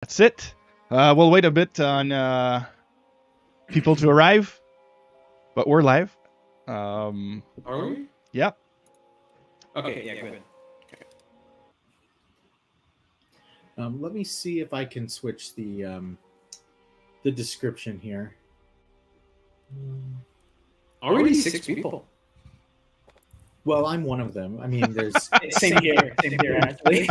That's it. We'll wait a bit on people to arrive, but we're live. Are we? Yeah. Okay, yeah, good. Let me see if I can switch the description here. Already 6 people. Well, I'm one of them. I mean, there's Same here, actually.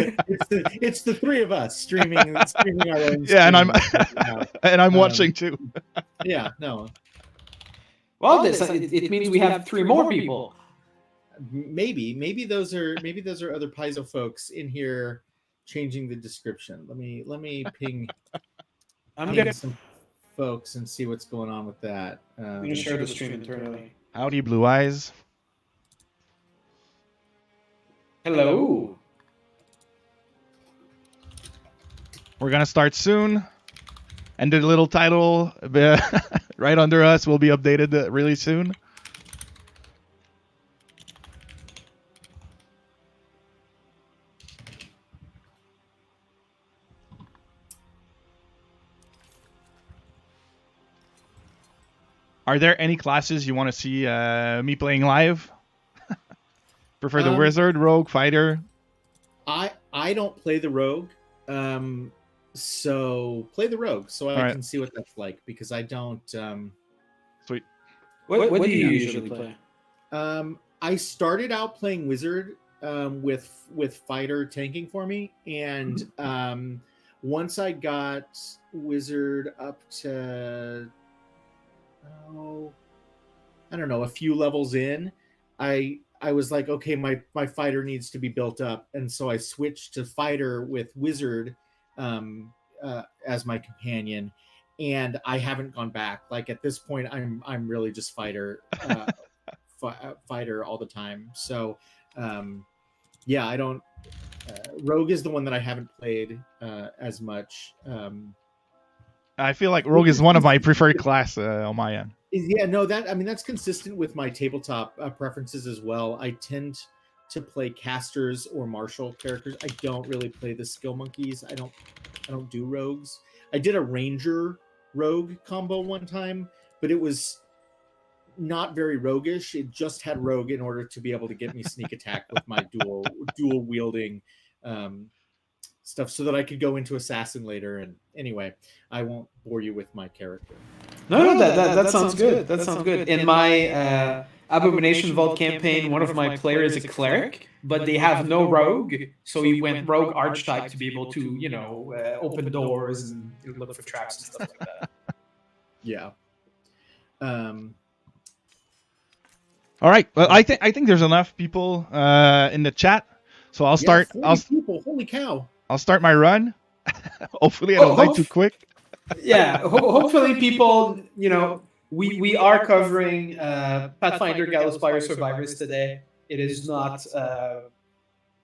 it's the three of us streaming our own. Yeah, and I'm stream. and I'm watching too. Yeah, no. Well, it means we have 3 more people. Maybe those are other Paizo folks in here changing the description. Let me ping some folks and see what's going on with that. I'm gonna share the stream internally. Howdy, Blue Eyes. Hello. We're gonna start soon, and the little title right under us will be updated really soon. Are there any classes you want to see me playing live? Prefer the wizard, rogue, fighter? I don't play the rogue, so play the rogue so I can see what that's like, because I don't. Sweet. What do you usually play? I started out playing wizard with fighter tanking for me, and once I got wizard up to I don't know, a few levels in, I was like, okay, my fighter needs to be built up, and so I switched to fighter with wizard as my companion, and I haven't gone back. Like at this point, I'm really just fighter fighter all the time. So yeah, I don't. Rogue is the one that I haven't played as much. I feel like rogue is one of my preferred class on my end. Yeah, no, that's consistent with my tabletop preferences as well. I tend to play casters or martial characters. I don't really play the skill monkeys. I don't do rogues. I did a ranger rogue combo one time, but it was not very roguish. It just had rogue in order to be able to get me sneak attack with my dual wielding stuff, so that I could go into assassin later. And anyway, I won't bore you with my character. No, that sounds good. That sounds good. In my Abomination Vault campaign, one of my players is a cleric, but they have no rogue, so he went rogue archetype to be able to, open doors and look for traps and stuff like that. Yeah. All right. Well, I think there's enough people in the chat, so I'll start. People, holy cow! I'll start my run. Hopefully, I don't die too quick. Yeah, hopefully people, we are covering Pathfinder Gallowspire Survivors today. It is not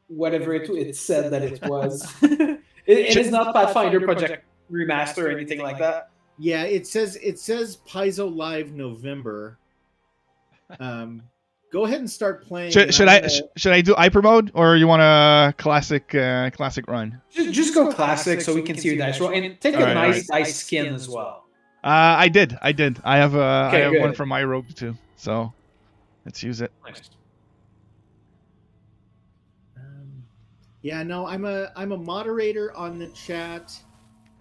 whatever it said that it was. it is not Pathfinder Project Remaster or anything like that. Yeah, it says Paizo Live November. Go ahead and start playing. Should I do hyper mode, or you want a classic run? Just go classic so we can see your dice roll, and take a nice dice skin as well. I did. I have I have good. one from my rogue too. So let's use it. Nice. Yeah, no, I'm a moderator on the chat,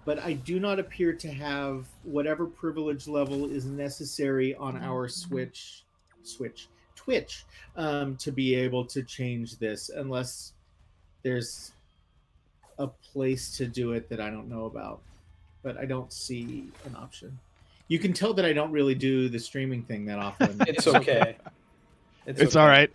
but I do not appear to have whatever privilege level is necessary on our Twitch to be able to change this, unless there's a place to do it that I don't know about. But I don't see an option. You can tell that I don't really do the streaming thing that often. It's okay. It's all right.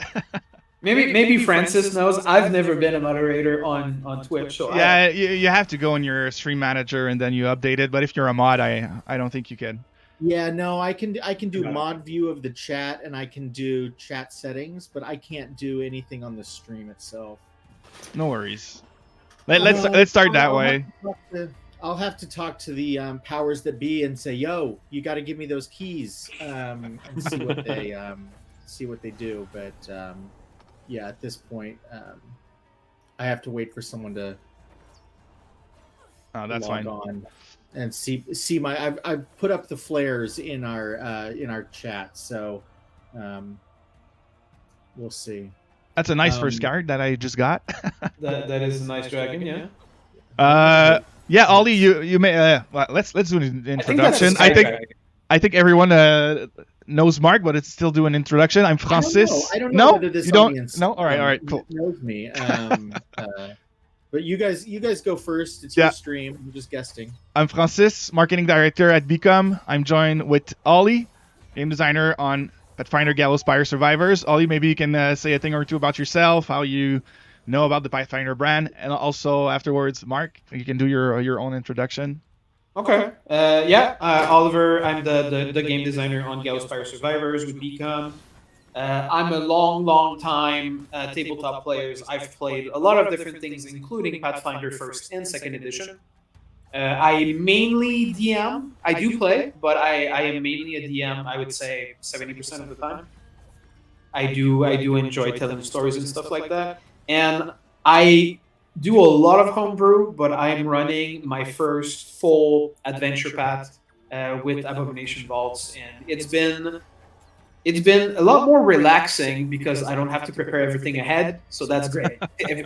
Maybe Francis knows. I've never been a moderator on Twitch. So yeah, you have to go in your stream manager and then you update it. But if you're a mod, I don't think you can. Yeah, no, I can do mod view of the chat, and I can do chat settings, but I can't do anything on the stream itself. No worries. Let's start that way. I'll have to talk to the powers that be and say, "Yo, you got to give me those keys," and see what they do. But yeah, at this point, I have to wait for someone to Oh, that's log fine. on and see my. I've put up the flares in our chat, so we'll see. That's a nice first card that I just got. That is a nice dragon, yeah. Yeah, Ollie, you may. Well, let's do an introduction. I think everyone knows Mark, but it's still do an introduction. I'm Francis. I don't know whether this audience No, all right, cool. knows me. But you guys go first. It's your stream. I'm just guesting. I'm Francis, marketing director at Become. I'm joined with Ollie, game designer on Pathfinder Gallowspire Survivors. Ollie, maybe you can say a thing or two about yourself, how you know about the Pathfinder brand, and also afterwards, Mark, you can do your own introduction. Okay. Oliver, I'm the game designer on Gallowspire Survivors with Become. I'm a long time tabletop player. I've played a lot of different things, including Pathfinder 1st and 2nd edition. I mainly DM. I do play, but I am mainly a DM, I would say 70% of the time. I do enjoy telling stories and stuff like that. And I do a lot of homebrew, but I'm running my first full adventure path with Abomination Vaults, and it's been a lot more relaxing because I don't have to prepare everything ahead, so that's great.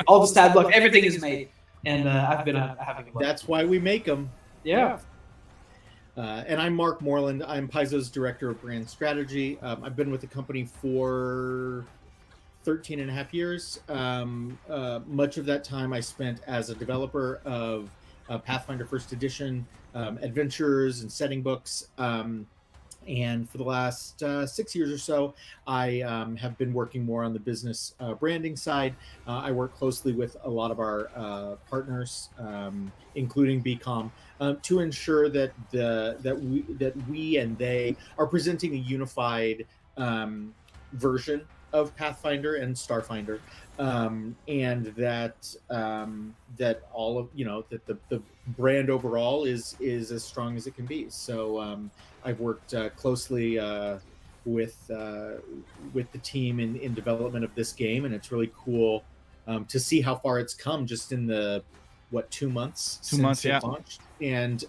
All the stat block, everything is made, and I've been having a lot. That's why we make them. Yeah. And I'm Mark Moreland. I'm Paizo's director of brand strategy. I've been with the company for 13 and a half years. Much of that time I spent as a developer of Pathfinder 1st edition adventures and setting books. And for the last 6 years or so, I have been working more on the business branding side. I work closely with a lot of our partners, including BCom, to ensure that we and they are presenting a unified version of Pathfinder and Starfinder, and that all of that the brand overall is as strong as it can be. So I've worked closely with the team in development of this game, and it's really cool to see how far it's come just in the 2 months since it launched, and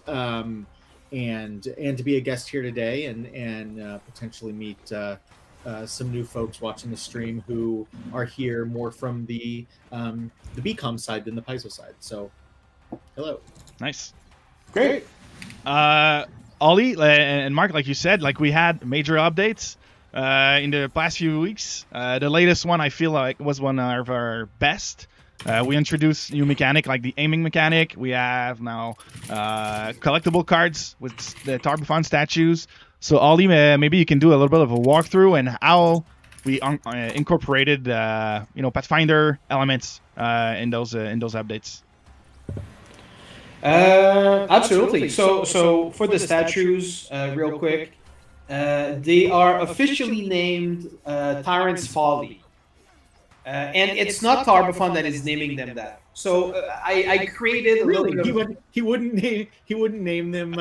to be a guest here today and potentially meet some new folks watching the stream who are here more from the BCom side than the Paizo side. So hello. Nice. Great. Ollie and Mark, like you said, like we had major updates in the past few weeks. The latest one I feel like was one of our best. We introduced new mechanic like the aiming mechanic. We have now collectible cards with the Tarbophon statues. So Ollie, maybe you can do a little bit of a walkthrough and how we incorporated Pathfinder elements in those updates. Absolutely. So for the statues, real quick, they are officially named Tyrant's Folly. And it's not Tarbophon that is naming them that. So I created a little bit of... He wouldn't name them.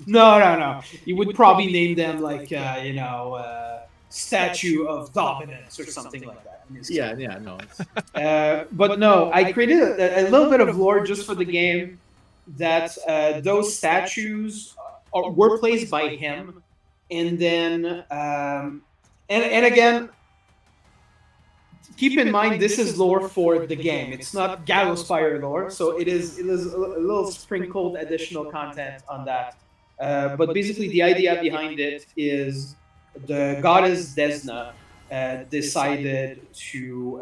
No. He would probably name them like Statue of Dominance or something like that. No. But no, I created a little bit of lore just for the game that those statues were placed by him, and then and again, keep in mind this is lore for the game. It's not Gallowspire lore, so it is a little sprinkled additional content on that. But basically, the idea behind it is the goddess Desna decided to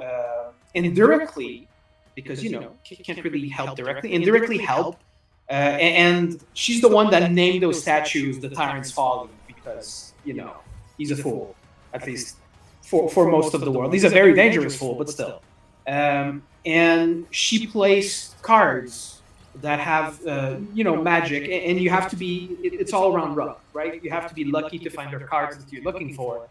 indirectly, because can't really help directly, indirectly help, and she's the one that named those statues the Tyrant's Folly because he's a fool, at least for most of the world. He's a very dangerous fool, but still. And she placed cards that have magic, and you have to be. It's all around luck, right? You have to be lucky to find the cards that you're looking for.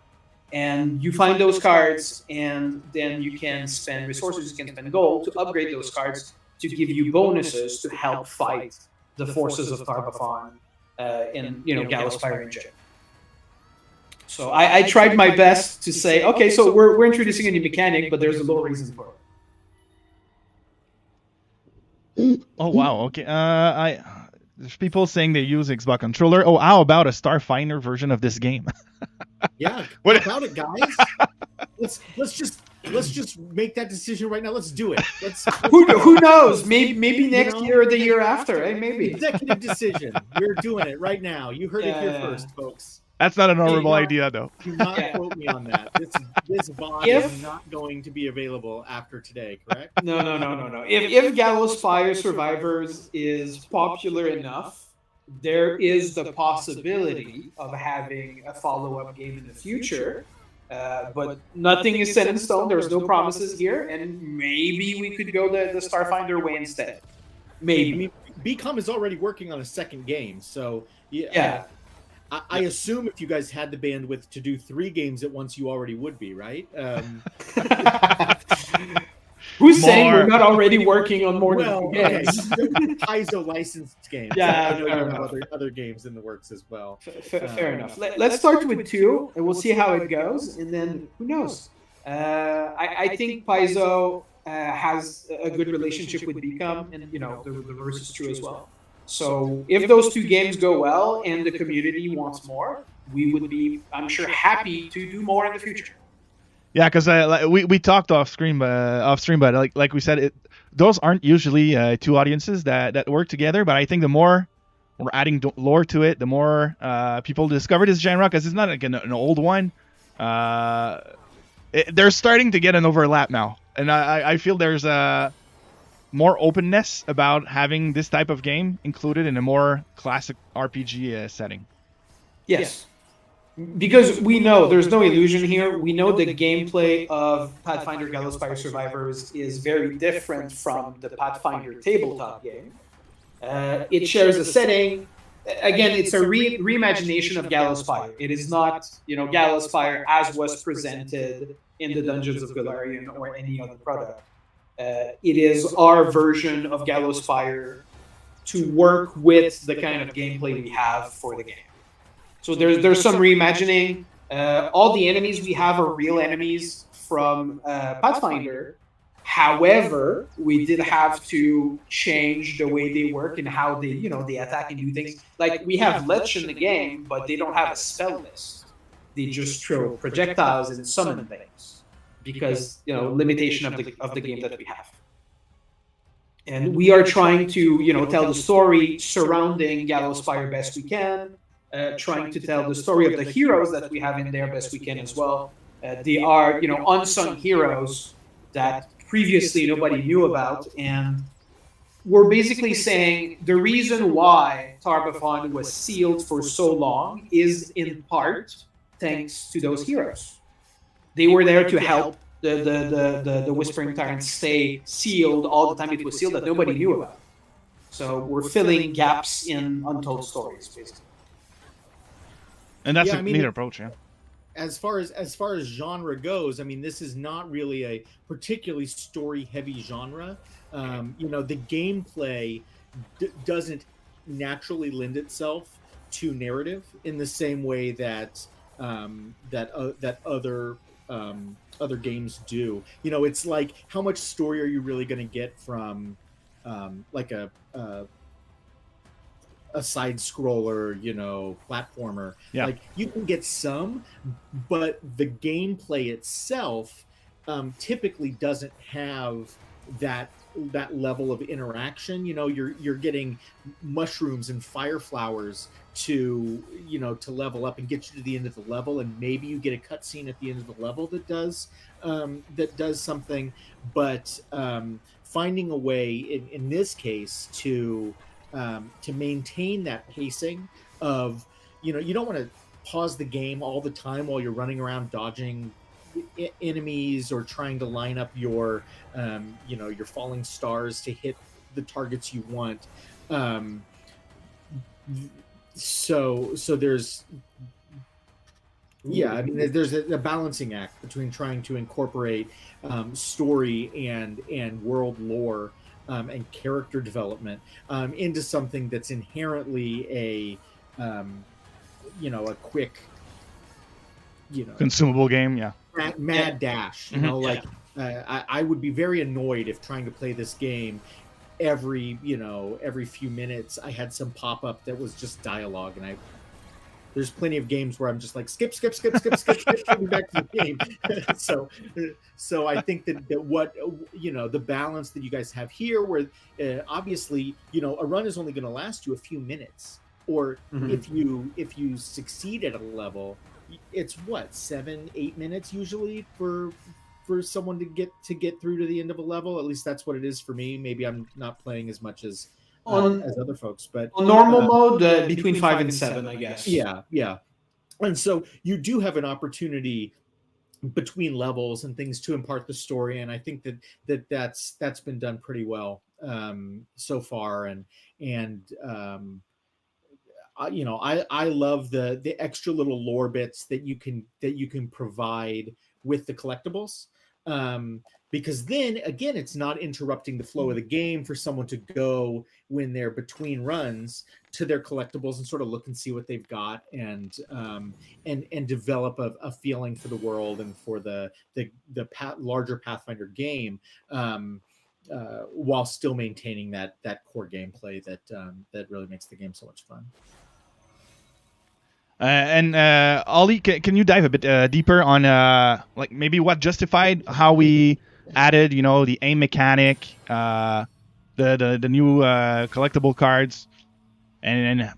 And you find those cards, and then you can spend resources, you can spend gold to upgrade those cards to give you bonuses to help fight the forces of Tarbophon in Gallowspire region. So I tried my best to say, okay, so we're introducing a new mechanic, but there's a low reason for it. Oh wow. Okay. There's people saying they use Xbox controller. Oh, how about a Starfinder version of this game? Yeah, What- how about it, guys? let's just make that decision right now. Let's do it. Who knows? Maybe You next know? year or the year after. Maybe. Executive decision. We're doing it right now. You heard it here Yeah. first, folks. That's not a normal no. idea, though. Do not Yeah. quote me on that. This VOD If- is not going to be available after today, correct? No. If Gallowspire Survivors is popular enough, there is the possibility of having a follow-up game in the future. But nothing is set in stone. There's no promises here, and maybe we could go the Starfinder way instead. I Maybe. mean, BCom is already working on a second game, so Yeah. I assume if you guys had the bandwidth to do 3 games at once, you already would be, right? Who's saying More. we're not already working on more Well, than okay. games? Paizo licensed games. Yeah, I know you fair have enough. other games in the works as well. Fair enough. Let's start with 2, and we'll see how it goes, and then who knows? I think Paizo has a good relationship with Become, and the reverse is true as well. So if those 2 games go well and the community wants more, we would be, I'm sure, happy to do more in the future. Yeah, because we talked off stream, but like we said, those aren't usually 2 audiences that work together. But I think the more we're adding lore to it, the more people discover this genre, because it's not like an old one. They're starting to get an overlap now, and I feel there's more openness about having this type of game included in a more classic RPG setting. Yes. Because we know, there's no illusion here, we know the gameplay of Pathfinder Gallowspire Survivors is very different from the Pathfinder tabletop game. It shares a setting. Again, it's a reimagination of Gallowspire. It is not, Gallowspire as was presented in the Dungeons of Golarion or any other product. It is our version of Gallowspire to work with the kind of gameplay we have for the game. So there's some reimagining. All the enemies we have are real enemies from Pathfinder. However, we did have to change the way they work and how they, they attack and do things. Like, we have Lich in the game, but they don't have a spell list. They just throw projectiles and summon things because, limitation of the game that we have. And we are trying to, tell the story surrounding Gallowspire best we can. Trying to tell the story of the heroes that we have in there best we can as well. They are, unsung heroes that previously nobody knew about, and we're basically saying the reason why Tar-Baphon was sealed for so long is in part thanks to those heroes. They were there to help the Whispering Tyrant stay sealed all the time it was sealed that nobody knew about. So we're filling gaps in untold stories, basically. And that's Yeah, a I mean, neat approach, yeah. As far as genre goes, I mean, this is not really a particularly story-heavy genre. The gameplay doesn't naturally lend itself to narrative in the same way that other games do. It's like, how much story are you really going to get from like a side scroller, platformer? Yeah. Like, you can get some, but the gameplay itself typically doesn't have that level of interaction. You're getting mushrooms and fire flowers to level up and get you to the end of the level, and maybe you get a cutscene at the end of the level that does something. But finding a way in this case to maintain that pacing of, you don't want to pause the game all the time while you're running around dodging enemies or trying to line up your falling stars to hit the targets you want. So there's, there's a balancing act between trying to incorporate story and world lore and character development into something that's inherently a quick, Consumable game, yeah. mad dash. I would be very annoyed if trying to play this game every few minutes I had some pop up that was just dialogue, and there's plenty of games where I'm just like skip, coming back to the game. so I think that what the balance that you guys have here, where obviously a run is only going to last you a few minutes, or if you succeed at a level, it's what 7-8 minutes usually for someone to get through to the end of a level. At least that's what it is for me. Maybe I'm not playing as much as other folks, but on normal mode, between 5 and 7, I guess. Yeah. And so you do have an opportunity between levels and things to impart the story, and I think that's been done pretty well so far. And I love the extra little lore bits that you can provide with the collectibles. Because then again, it's not interrupting the flow of the game for someone to go when they're between runs to their collectibles and sort of look and see what they've got, and develop a feeling for the world and for the larger Pathfinder game, while still maintaining that core gameplay that really makes the game so much fun. And Ollie, can you dive a bit deeper on like maybe what justified how we added, the aim mechanic, the new collectible cards, and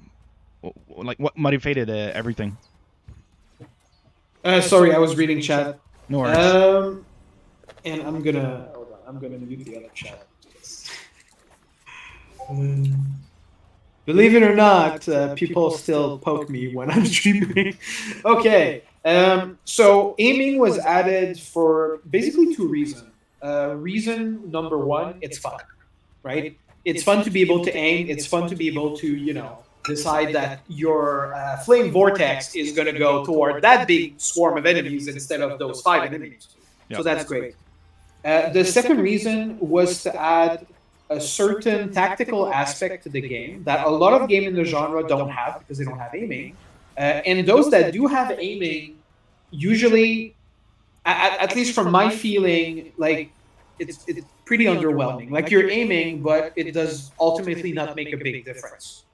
like what motivated everything? Sorry, I was reading chat. No worries. And I'm gonna mute the other chat. Believe it or not, people still poke me when I'm streaming. Okay, so aiming was added for basically 2 reasons. Reason number 1, it's fun, right? It's fun to be able to aim. It's fun to be able to, decide that your flame vortex is going to go toward that big swarm of enemies instead of those 5 enemies. Yep. So that's great. The second reason was to add a certain tactical aspect to the game that a lot of games in the genre don't have because they don't have aiming. And those that do have aiming, usually, at least from my feeling, like it's pretty underwhelming. Like you're aiming, but it does ultimately not make a big difference.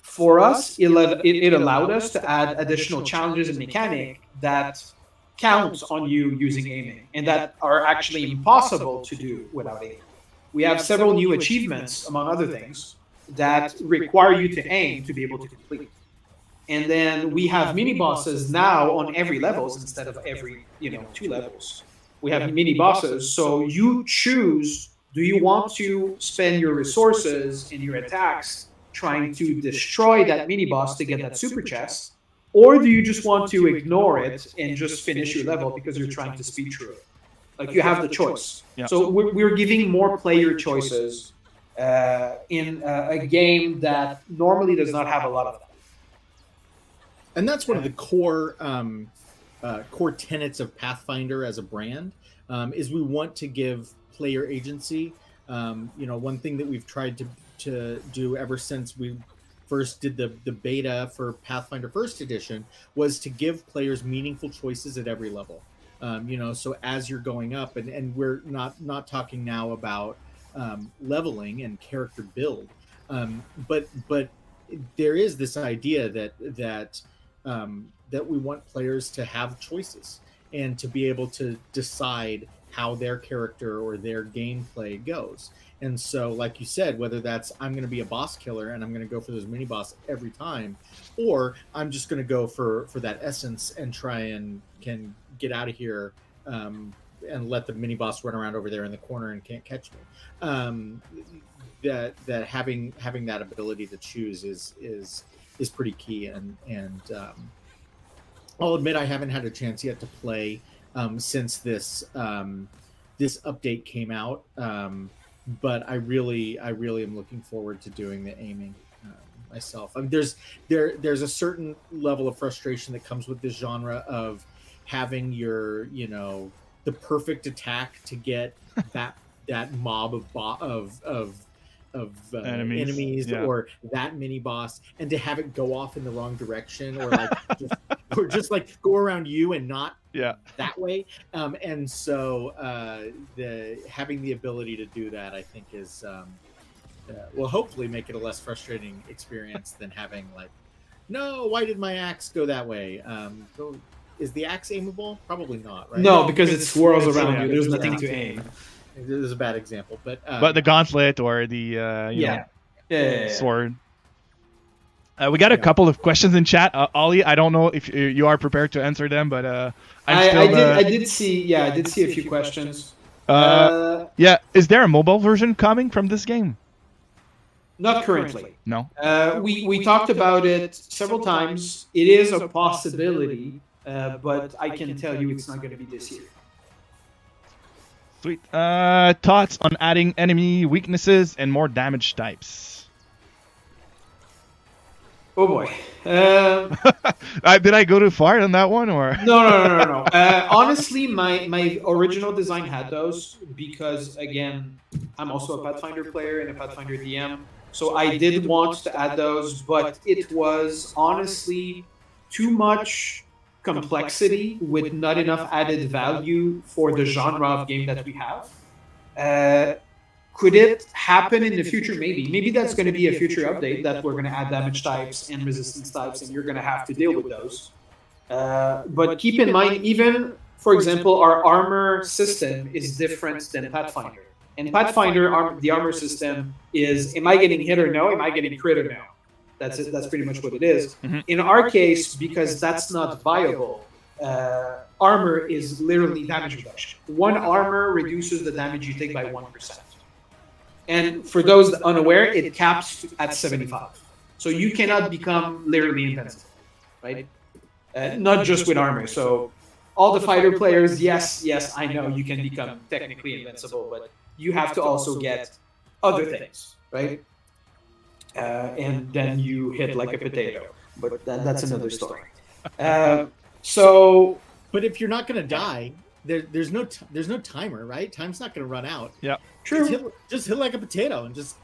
For us, it allowed us to add additional challenges and mechanic that count on you using aiming and that are actually impossible to do without aiming. We have several new achievements, among other things, that require you to aim to be able to complete. And then we have mini bosses now on every levels instead of every 2 levels. We have mini bosses, so you choose: do you want to spend your resources and your attacks trying to destroy that mini boss to get that super chest, or do you just want to ignore it and just finish your level because you're trying to speed through it? Like you have the choice. Yeah. So we're giving more player choices in a game that normally does not have a lot of that. And that's one of the core tenets of Pathfinder as a brand, is we want to give player agency. One thing that we've tried to do ever since we first did the beta for Pathfinder First Edition was to give players meaningful choices at every level. So as you're going up, and we're not talking now about leveling and character build, but there is this idea that we want players to have choices and to be able to decide how their character or their gameplay goes. And so, like you said, whether that's I'm going to be a boss killer and I'm going to go for those mini boss every time, or I'm just going to go for that essence and try and can get out of here and let the mini boss run around over there in the corner and can't catch me. That having that ability to choose is pretty key. And I'll admit I haven't had a chance yet to play since this update came out. But I really am looking forward to doing the aiming myself. I mean, there's a certain level of frustration that comes with this genre of having your the perfect attack to get that mob of enemies yeah. or that mini boss, and to have it go off in the wrong direction, or like just or just like go around you and not Yeah. that way. And so having the ability to do that, I think, is will hopefully make it a less frustrating experience than having like, no, why did my axe go that way? Is the axe aimable? Probably not, right? No, because it swirls it's- around yeah. you. There's nothing to aim. This is a bad example, but But the gauntlet or the Yeah. sword. We got a couple of questions in chat. Ollie, I don't know if you are prepared to answer them, but I did see a few questions. yeah, is there a mobile version coming from this game? Not currently. No. We talked about it several times. It is a possibility, but I can tell you it's not going to be this year. Sweet. Thoughts on adding enemy weaknesses and more damage types? Oh boy. Did I go too far on that one, or? No. Honestly, my original design had those because, again, I'm also a Pathfinder player and a Pathfinder DM. So I did want to add those, but it was honestly too much complexity with not enough added value for the genre of game that we have. Could it happen in the future? Maybe. Maybe that's going to be a future update that we're going to add damage types and resistance types, and you're going to have to deal with those. But keep in mind, even, for example, our armor system is different than Pathfinder. In Pathfinder, the armor system is, am I getting hit or no? Am I getting crit or no? That's it. That's pretty much what it is. Mm-hmm. In our case, because that's not viable, armor is literally damage reduction. One armor reduces the damage you take by 1%. And for those unaware, it caps at 75. So you cannot become literally invincible, right? Not just with armor. So all the fighter players, yes, I know you can become technically invincible, but you have to also get other things, right? And then you hit like a potato. But that's another story. but if you're not going to die, there's no timer, right? Time's not going to run out. Yeah. True. Just hit like a potato and just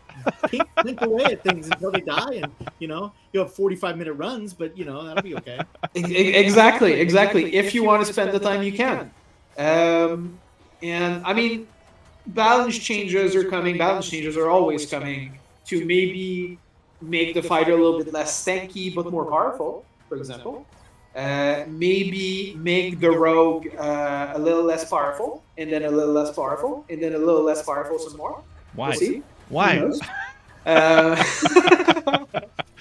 pink away at things until they die, and you'll have 45-minute runs, but that'll be okay. Exactly. If you want to spend the time, you can. And I mean, balance changes are coming. Balance changes are always coming to maybe make the fighter a little bit less tanky but more powerful, for example. Maybe make the rogue a little less powerful, and then a little less powerful, and then a little less powerful some more. Why? We'll see. Why?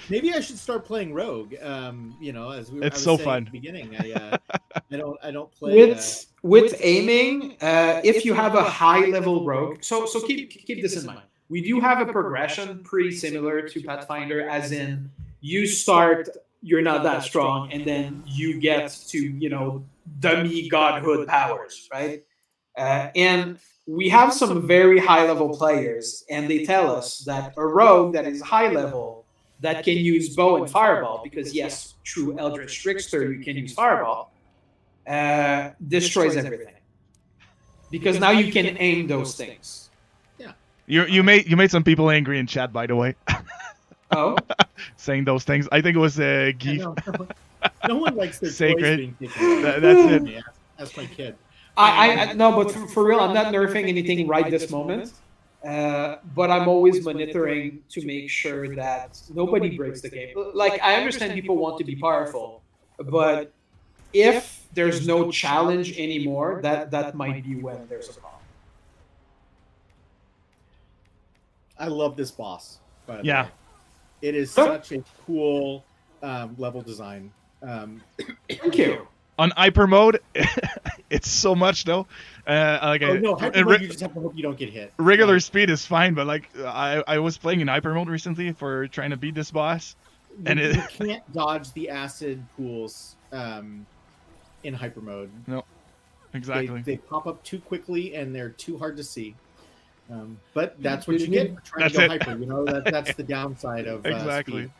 Maybe I should start playing rogue. As I was so saying fun. at the beginning, I don't play with aiming. If you have a high level rogue, so keep this in mind. We do have a progression pretty similar to Pathfinder, as in you start, you're not that strong, and then you get to dummy godhood powers, right? And we have some very high level players, and they tell us that a rogue that is high level that can use bow and fireball, because yes, true Eldritch Trickster, you can use fireball, destroys everything. Because now you can aim those things. Yeah. You made some people angry in chat, by the way. Oh. Saying those things. I think it was Geef. No one likes their Sacred. toys being taken away. That's it. Yeah, that's my kid. I no, but for real, I'm not nerfing anything right this moment. But I'm always monitoring to make sure that nobody breaks the game. Like, I understand people want to be powerful, but if there's no challenge anymore, that might be when there's a problem. I love this boss. By the Yeah. way. It is such a cool level design. Thank you. On hyper mode, it's so much though. You just have to hope you don't get hit. Regular speed is fine, but I was playing in hyper mode recently for trying to beat this boss, and you can't dodge the acid pools in hyper mode. No, exactly. They pop up too quickly and they're too hard to see. But that's what you get for trying to go hyper. That's the downside of exactly. Speed.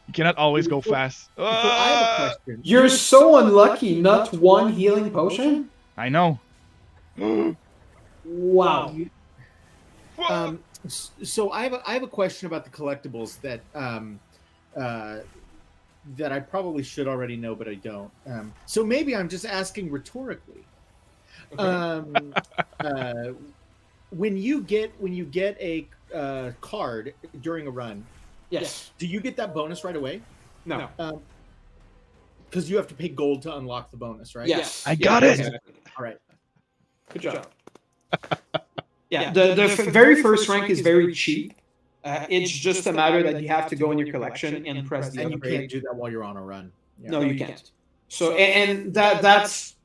You cannot always go fast. So I have a question. You're so unlucky. Not one healing potion? I know. Wow. So I have a question about the collectibles that that I probably should already know, but I don't. So maybe I'm just asking rhetorically. Okay. When you get a card during a run, Yes. do you get that bonus right away? No. Because you have to pay gold to unlock the bonus, right? Yes. I got it. Exactly. All right. Good job. Yeah, the very first rank is very cheap. It's just a matter that you have to go in your collection and press the And you upgrade. can't do that while you're on a run. Yeah. No, you can't. So and that's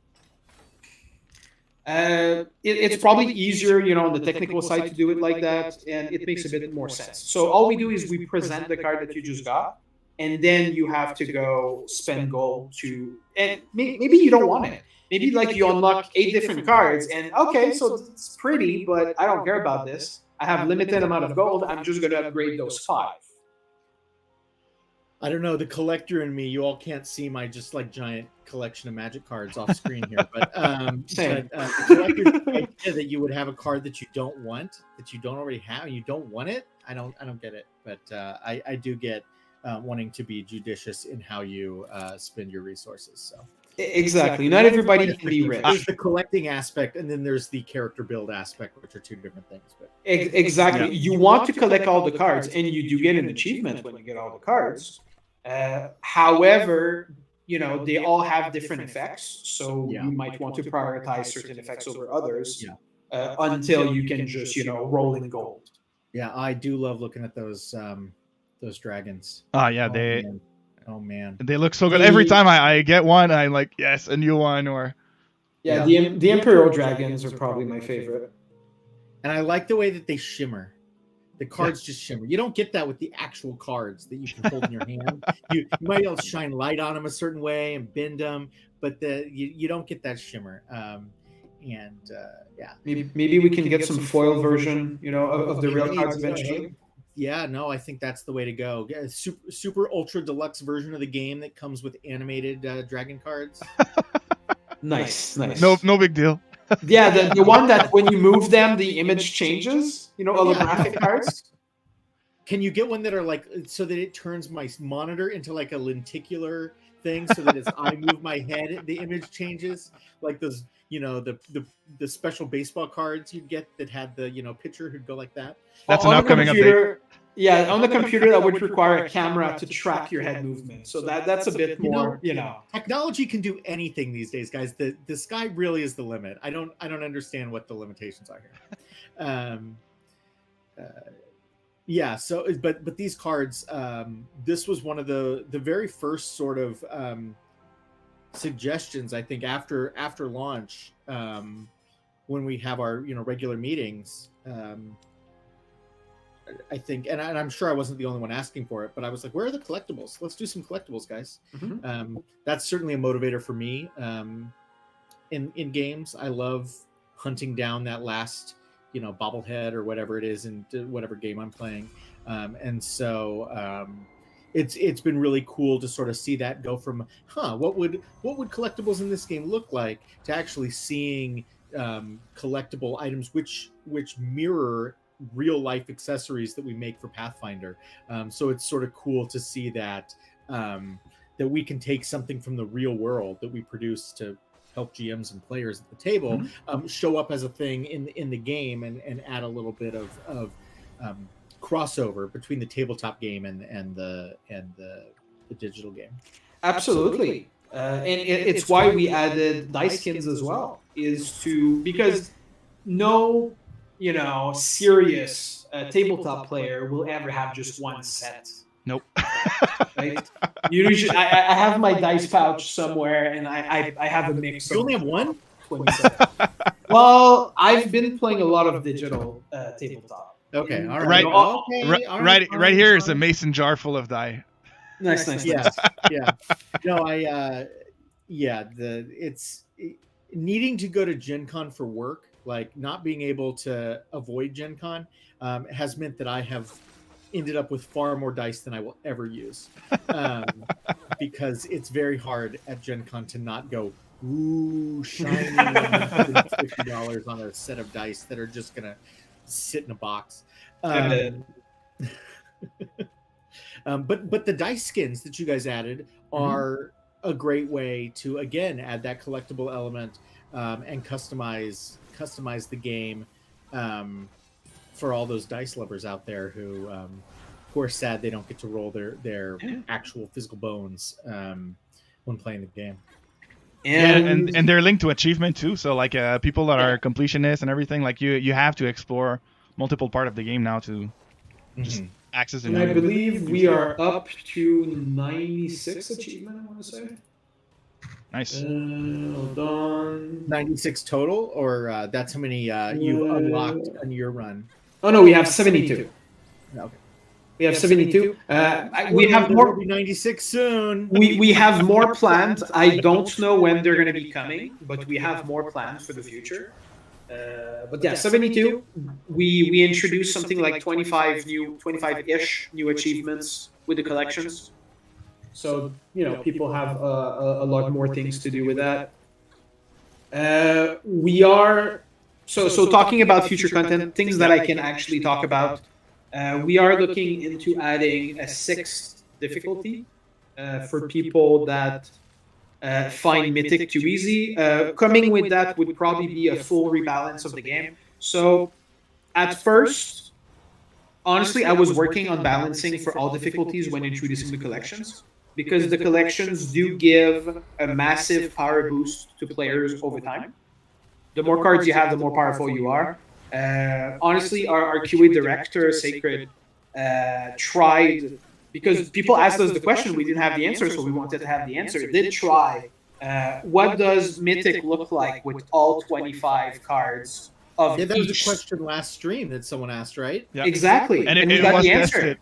it's probably easier, on the technical side to do it like that, and it makes a bit more sense. So all we do is we present the card that you just got, and then you have to go spend gold to, and maybe you don't want it. Maybe like you unlock 8 different cards, and okay, so it's pretty, but I don't care about this. I have limited amount of gold. I'm just going to upgrade those 5. I don't know, the collector in me, you all can't see my just like giant collection of Magic cards off screen here, but Same. the collector's idea that you would have a card that you don't want, that you don't already have, and you don't want it. I don't get it, but I do get wanting to be judicious in how you spend your resources. So Exactly. Not everybody can be rich. There's the collecting aspect, and then there's the character build aspect, which are 2 different things. But Exactly. You want to collect all the cards, and you do get an achievement when you get all the cards. However, they all have different effects, so you might want to prioritize certain effects over others until you can just, roll in gold. yeah, I do love looking at those dragons. Yeah, Oh man, they look so good. Every time I get one, I'm like, yes, a new one. Or the Imperial Dragons are probably my favorite. and I like the way that they shimmer. The cards just shimmer. You don't get that with the actual cards that you can hold in your hand. You might be able to shine light on them a certain way and bend them, but you don't get that shimmer. Maybe we can get some foil version, of the real cards eventually. Yeah, no, I think that's the way to go. Get a super ultra deluxe version of the game that comes with animated dragon cards. Nice. no big deal. Yeah, the one that when you move them, the image changes. Holographic cards. Can you get one that are like so that it turns my monitor into like a lenticular thing, so that as I move my head, the image changes? Like those, the special baseball cards you'd get that had the pitcher who'd go like that. That's an upcoming update. Yeah, on the computer that would require a camera to track your head movement. So that's a bit more, Technology can do anything these days, guys. The sky really is the limit. I don't understand what the limitations are here. Yeah. So, but these cards, this was one of the very first sort of suggestions, I think, after launch, when we have our regular meetings. I think, and I'm sure I wasn't the only one asking for it, but I was like, where are the collectibles? Let's do some collectibles, guys. Mm-hmm. That's certainly a motivator for me. In games, I love hunting down that last, bobblehead or whatever it is in whatever game I'm playing. And so it's been really cool to sort of see that go from, what would collectibles in this game look like, to actually seeing collectible items which mirror real life accessories that we make for Pathfinder. So it's sort of cool to see that that we can take something from the real world that we produce to help GMs and players at the table show up as a thing in the game and add a little bit of crossover between the tabletop game and the digital game. Absolutely. And it's why we added dice skins as well, because no serious tabletop player will ever have just one set. Nope. Right? Usually, I have my dice pouch somewhere, and I have a mix. You only have one? 27. Well, I've been playing a lot of digital tabletop. Okay, all Right. right. Okay, Right here is a mason jar full of die. Nice. Yeah. No, it's needing to go to Gen Con for work, like not being able to avoid Gen Con, has meant that I have ended up with far more dice than I will ever use, because it's very hard at Gen Con to not go, ooh, shiny, $50 on a set of dice that are just gonna sit in a box. But the dice skins that you guys added are a great way to again add that collectible element and customize the game for all those dice lovers out there who are sad they don't get to roll their actual physical bones when playing the game. And they're linked to achievement too. So like people that are completionists and everything, like you have to explore multiple part of the game now to just access it. And I believe we are up to 96 achievement, I want to say. Nice. Hold on. 96 total, or that's how many you unlocked on your run? Oh no, we have 72. Okay. We have 72. We have more. Will be 96 soon. We have more planned. I don't know when they're going to be coming, but we have more planned for the future. But yeah, 72. We introduced something like 25-ish new achievements with the collections. So people have a lot more things to do with that. We are so talking about future content, things that I can actually talk about. We are looking into adding a 6th difficulty for people that find Mythic too easy. Coming with that would probably be a full rebalance of the game. So at first, honestly, I was working on balancing for all difficulties when introducing the collections, because the collections do give a massive power boost to players over time. The more cards you have, the more powerful you are. Honestly, our QA director, Sacred, tried, because people asked us the question, we didn't have the answer, so we wanted to have the answer. Did try, what does Mythic look like with all 25 cards of that each? was a question last stream that someone asked, right? Yeah. Exactly, And we got the answer.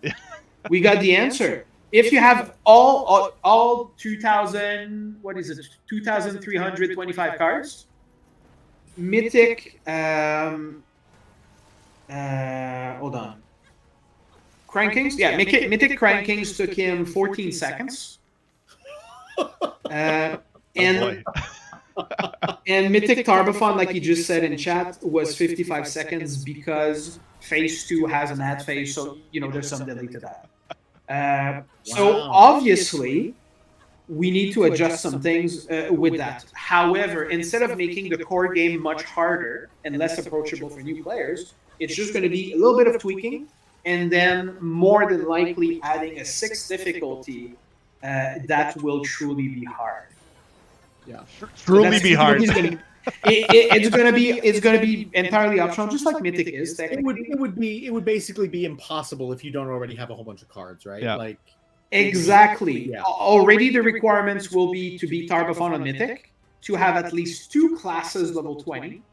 We got the answer. If you have all 2,000, what is it, 2,325 cards, Mythic, hold on. Crankings? Yeah, Mythic Crankings took him 14 seconds. And Mythic Tarbathon, like you just said in chat, was 55 seconds because phase 2 has an ad phase, so there's some delay to that. So obviously, we need to adjust some things with that. However, instead of making the core game much harder and less approachable for new players, it's just going to be a little bit of tweaking, and then more than likely adding a 6th difficulty that will truly be hard. Yeah, truly be hard. It's gonna be entirely optional, just like Mythic is. It would basically be impossible if you don't already have a whole bunch of cards, right? Yeah. Like exactly. Yeah. Already, the requirements will be to beat Tarbathon on Mythic, to have at least 2 classes level 20,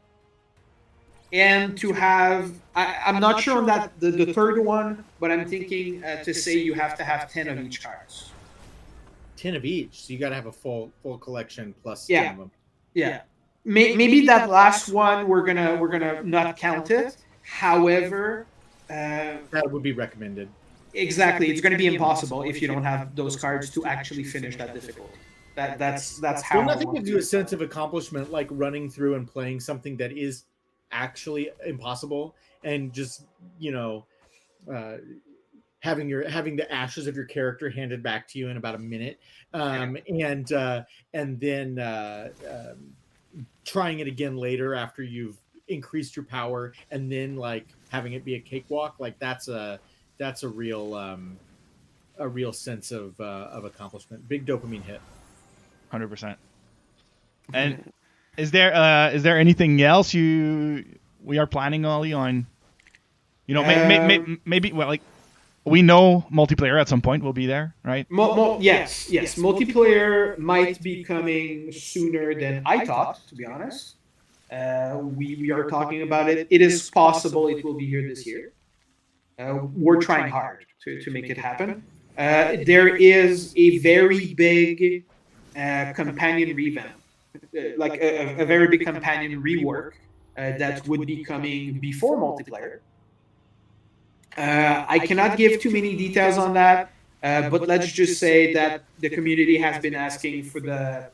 and to have. I'm not sure on that the third one, but I'm thinking to say you have to have 10 of each cards. 10 of each, so you got to have a full collection plus 10 of them. Yeah. Maybe that last one we're gonna not count it. However, that would be recommended. Exactly, it's going to be impossible if you don't have those cards to actually finish that difficulty. That's how. Well, nothing gives you a sense of accomplishment like running through and playing something that is actually impossible, and just having the ashes of your character handed back to you in about a minute, and then trying it again later after you've increased your power, and then like having it be a cakewalk. Like that's a real sense of accomplishment. Big dopamine hit. 100%. And is there anything else we are planning, Ollie, on? Maybe like we know multiplayer at some point will be there, right? Yes. Multiplayer might be coming sooner than I thought, to be honest. We are talking about it. It is possible it will be here this year. We're trying hard to make it happen. There is a very big companion revamp, like a very big companion rework that would be coming before multiplayer. I cannot give too many details on that, but let's just say that the community has been asking for the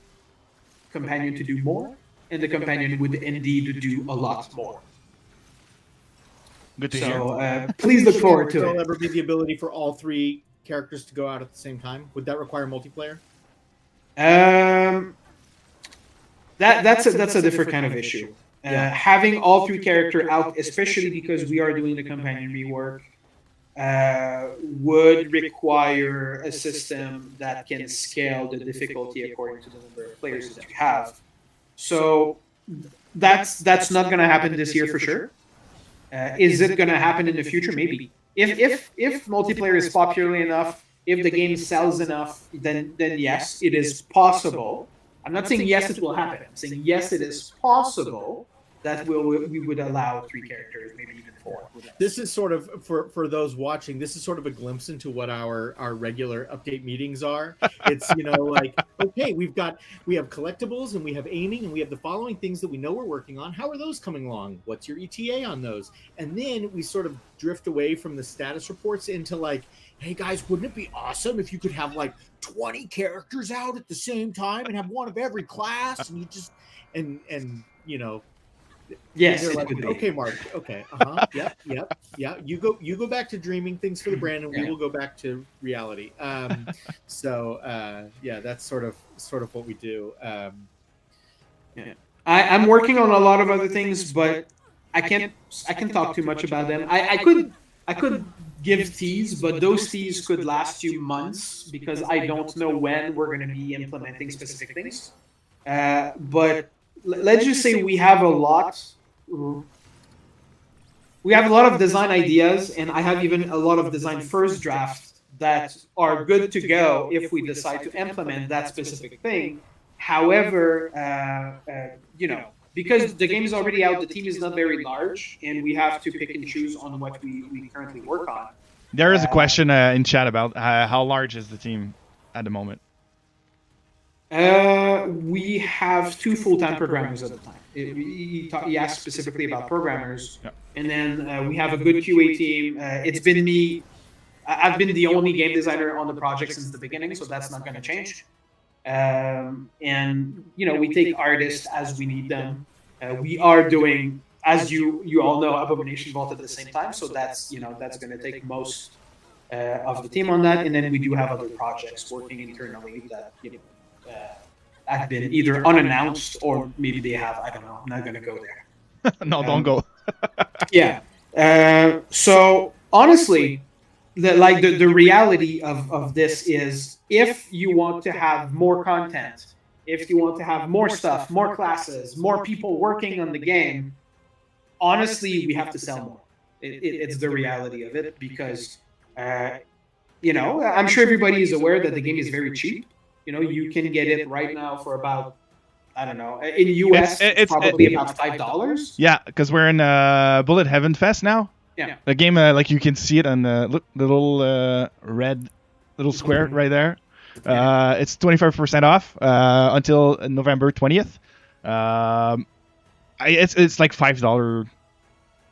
companion to do more, and the companion would indeed do a lot more. Good to hear. Please look forward to it. There'll ever be the ability for all 3 characters to go out at the same time? Would that require multiplayer? That's a different kind of issue. Having all 3 character out, especially because we are doing the companion rework, would require a system that can scale the difficulty according to the number of players that you have. So that's not going to happen this year for sure. Is it going to happen in the future? Maybe. If multiplayer is popular enough, if the game sells enough, then yes, it is possible. I'm not saying yes, it will happen. I'm saying yes, it is possible that we would allow 3 characters, maybe even 4. This is sort of, for those watching, this is sort of a glimpse into what our regular update meetings are. It's, like, okay, we have collectibles and we have aiming and we have the following things that we know we're working on. How are those coming along? What's your ETA on those? And then we sort of drift away from the status reports into like, hey guys, wouldn't it be awesome if you could have like 20 characters out at the same time and have one of every class, and you just and yes, like, okay, Mark, okay, yep. You go back to dreaming things for the brand, and we will go back to reality. So that's sort of what we do. I'm working on a lot of other things, but I can't talk too much about them. I could give teas, but those teas could last you months because I don't know when we're going to be implementing specific things. But let's just say we have a lot of design ideas, and I have even a lot of design first drafts that are good to go if we decide to implement that specific thing. However, because the game is already out, the team is not very large, and we have to pick and choose on what we currently work on. There is a question in chat about how large is the team at the moment? We have 2 full-time programmers at the time. He asked specifically about programmers, and then we have a good QA team. It's been me. I've been the only game designer on the project since the beginning, so that's not going to change. And we take artists as we need them. We are doing, as you all know, Abomination Vault at the same time, so that's going to take most of the team on that. And then we do have other projects working internally that have been either unannounced or maybe they have. I don't know. I'm not going to go there. No, don't go. Yeah. So honestly, the reality of this is, if you want to have more content, if you want to have more stuff, more classes, more people working on the game, honestly, we have to sell more. It's the reality of it, because, I'm sure everybody is aware that the game is very cheap. You can get it right now for about, I don't know, in US, it's probably about $5. Yeah, because we're in Bullet Heaven Fest now. Yeah. The game, like you can see it on the little red little square right there. It's 25% off until November 20th. It's like $5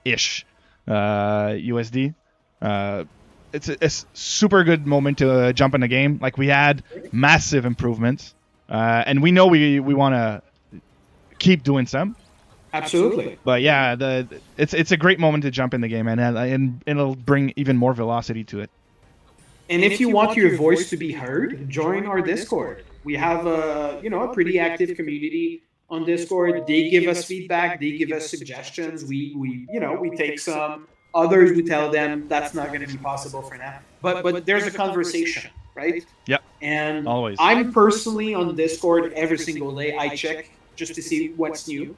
ish USD. It's a super good moment to jump in the game. Like, we had massive improvements, and we know we want to keep doing some. Absolutely. But yeah, it's a great moment to jump in the game, and it'll bring even more velocity to it. And if you want your voice to be heard, join our Discord. We have a pretty active community on Discord. They give us feedback, they give us suggestions. We take some. Others, we tell them that's not going to be possible for now. But there's a conversation, right? Yep. And always. I'm personally on Discord every single day. I check just to see what's new.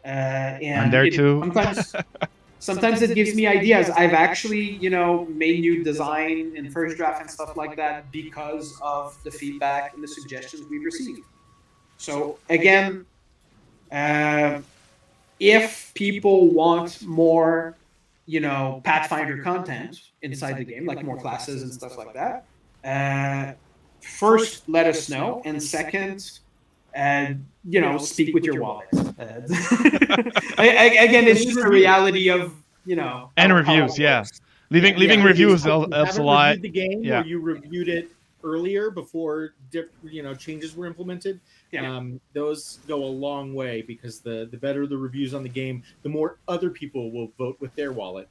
And I'm there too. Sometimes it gives me ideas. I've actually, made new design and first draft and stuff like that because of the feedback and the suggestions we've received. So again, if people want more, Pathfinder content inside the game, like more classes and stuff like that, first let us know, and second, speak with your wallet. Again, it's just a reality of, and reviews, yeah. Leaving reviews helps a lot. The game, yeah. or you reviewed it earlier before changes were implemented, Yeah. those go a long way, because the better the reviews on the game, the more other people will vote with their wallet.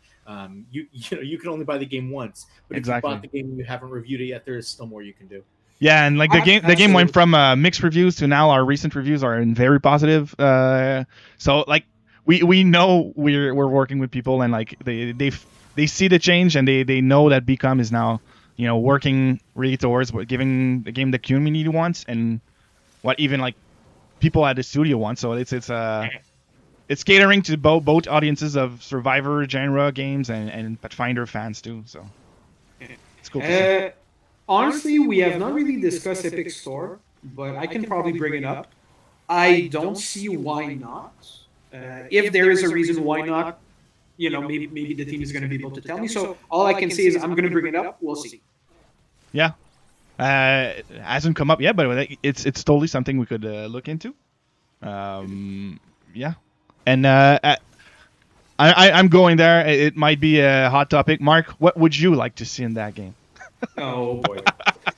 You can only buy the game once, but if you Exactly. bought the game and you haven't reviewed it yet, there is still more you can do. Yeah, and like the game went Absolutely. from mixed reviews to now our recent reviews are in very positive. So like we know we're working with people, and like they see the change, and they know that Become is now working really towards giving the game the community wants, and what even like people at the studio want. So it's catering to both audiences of Survivor genre games and Pathfinder fans too. So it's cool to see. Honestly, we have not really discussed Epic Store, but I can probably bring it up. I don't see why not. If there is a reason why not, maybe the team is going to be able to tell me. So all I can say is I'm going to bring it up. We'll see. Yeah. Hasn't come up yet, but it's totally something we could look into. Yeah. And I'm going there. It might be a hot topic. Mark, what would you like to see in that game? Oh boy.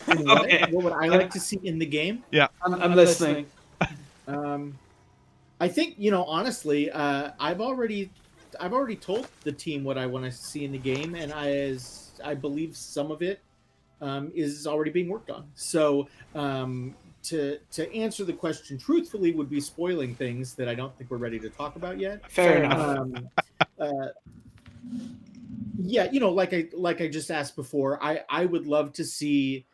Okay. What would I like to see in the game? Yeah. I'm listening. I think, honestly, I've already told the team what I want to see in the game, and I believe some of it is already being worked on. So to answer the question truthfully would be spoiling things that I don't think we're ready to talk about yet. Fair enough. Yeah, like I just asked before, I would love to see